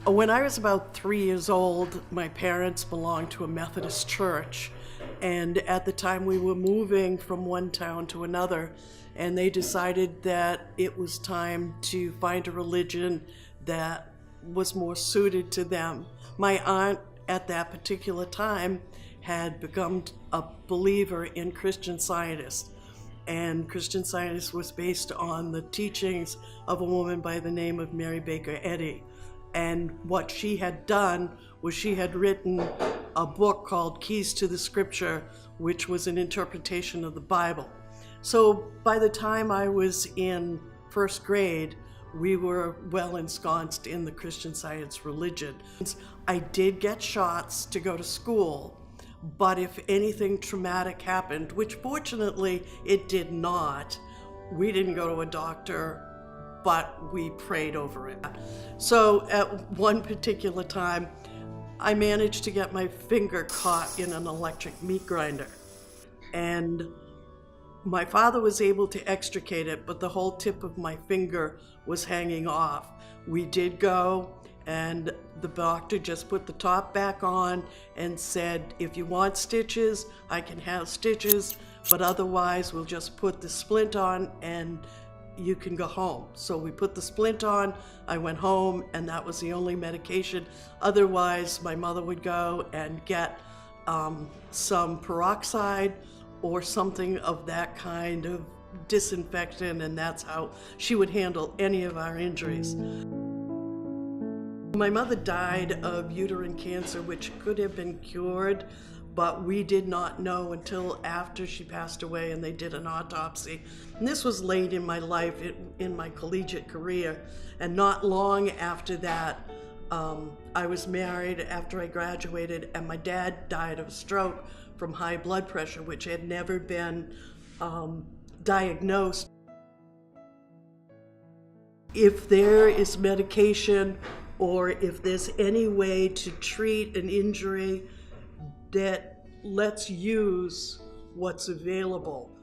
When I was about 3 years old, my parents belonged to a Methodist church. And at the time, we were moving from one town to another, and they decided that it was time to find a religion that was more suited to them. My aunt, at that particular time, had become a believer in Christian Scientist. And Christian Scientist was based on the teachings of a woman by the name of Mary Baker Eddy. And what she had done was she had written a book called Keys to the Scripture, which was an interpretation of the Bible. So by the time I was in first grade, we were well ensconced in the Christian Science religion. I did get shots to go to school, but if anything traumatic happened, which fortunately it did not, we didn't go to a doctor, but we prayed over it. So at one particular time, I managed to get my finger caught in an electric meat grinder. And my father was able to extricate it, but the whole tip of my finger was hanging off. We did go, and the doctor just put the top back on and said, if you want stitches, I can have stitches, but otherwise we'll just put the splint on and you can go home. So we put the splint on, I went home, and that was the only medication. Otherwise, my mother would go and get some peroxide or something of that kind of disinfectant, and that's how she would handle any of our injuries. My mother died of uterine cancer, which could have been cured, but we did not know until after she passed away and they did an autopsy. And this was late in my life, in my collegiate career. And not long after that, I was married after I graduated, and my dad died of a stroke from high blood pressure, which had never been diagnosed. If there is medication or if there's any way to treat an injury, that let's use what's available.